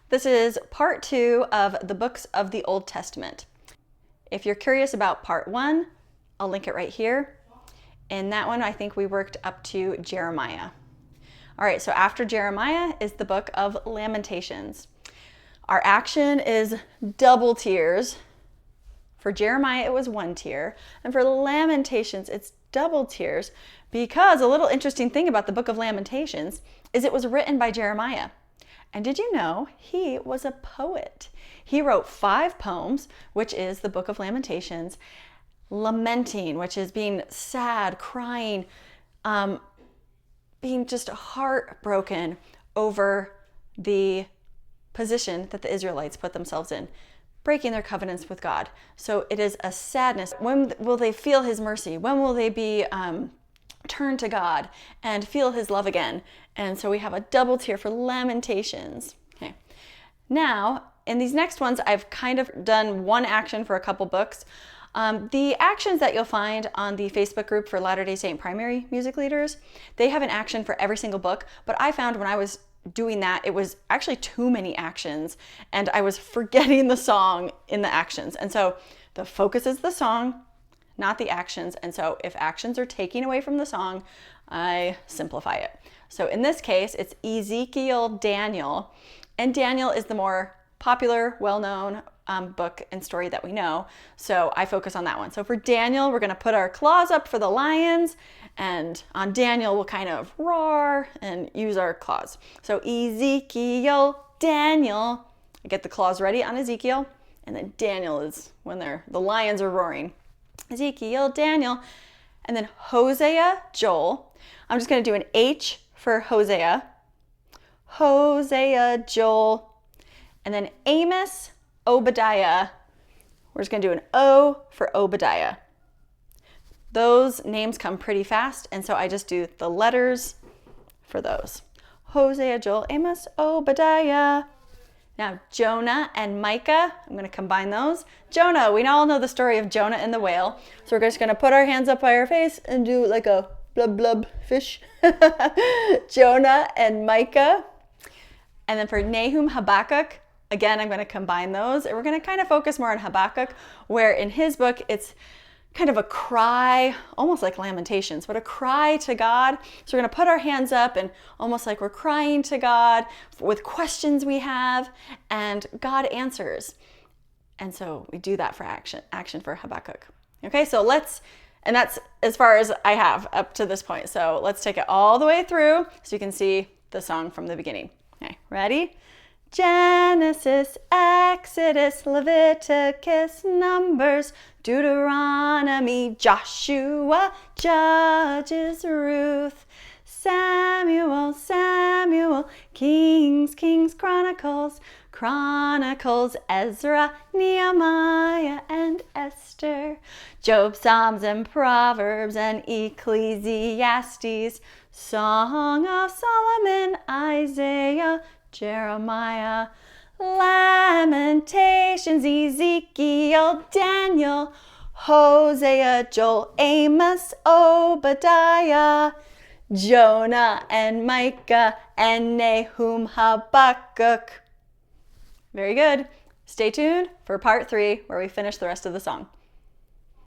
This is part 2 of the books of the Old Testament. If you're curious about part 1, I'll link it right here. In that one, I think we worked up to Jeremiah. All right, so after Jeremiah is the book of Lamentations. Our action is double tiers. For Jeremiah, it was 1 tier. And for Lamentations, it's double tiers because a little interesting thing about the book of Lamentations is it was written by Jeremiah. And did you know he was a poet? He wrote 5 poems, which is the book of Lamentations, lamenting, which is being sad, crying, being just heartbroken over the position that the Israelites put themselves in, breaking their covenants with God. So it is a sadness. When will they feel his mercy? When will they be turned to God and feel his love again? And so we have a double tier for Lamentations. Okay. Now, in these next ones, I've kind of done one action for a couple books. The actions that you'll find on the Facebook group for Latter-day Saint primary music leaders, they have an action for every single book, but I found when I was doing that, it was actually too many actions, and I was forgetting the song in the actions. And so the focus is the song, not the actions. And so if actions are taking away from the song, I simplify it. So in this case, it's Ezekiel, Daniel, and Daniel is the more popular, well-known book and story that we know. So I focus on that one. So for Daniel, we're going to put our claws up for the lions, and on Daniel, we'll kind of roar and use our claws. So Ezekiel, Daniel, I get the claws ready on Ezekiel, and then Daniel is when the lions are roaring. Ezekiel, Daniel, and then Hosea, Joel. I'm just going to do an H for Hosea. Hosea, Joel, and then Amos, Obadiah. We're just going to do an O for Obadiah. Those names come pretty fast, and so I just do the letters for those. Hosea, Joel, Amos, Obadiah. Now, Jonah and Micah, I'm going to combine those. Jonah, we all know the story of Jonah and the whale. So we're just going to put our hands up by our face and do like a blub blub fish. Jonah and Micah. And then for Nahum, Habakkuk, again, I'm going to combine those. And we're going to kind of focus more on Habakkuk, where in his book, it's kind of a cry, almost like Lamentations, but a cry to God. So we're going to put our hands up and almost like we're crying to God with questions we have, and God answers. And so we do that for action for Habakkuk. Okay, so and that's as far as I have up to this point. So let's take it all the way through so you can see the song from the beginning. Okay, ready? Genesis, Exodus, Leviticus, Numbers, Deuteronomy, Joshua, Judges, Ruth, Samuel, Kings, Chronicles, Ezra, Nehemiah, and Esther, Job, Psalms, and Proverbs, and Ecclesiastes, Song of Solomon, Isaiah, Jeremiah, Lamentations, Ezekiel, Daniel, Hosea, Joel, Amos, Obadiah, Jonah and Micah, and Nahum, Habakkuk. Very good. Stay tuned for part 3 where we finish the rest of the song.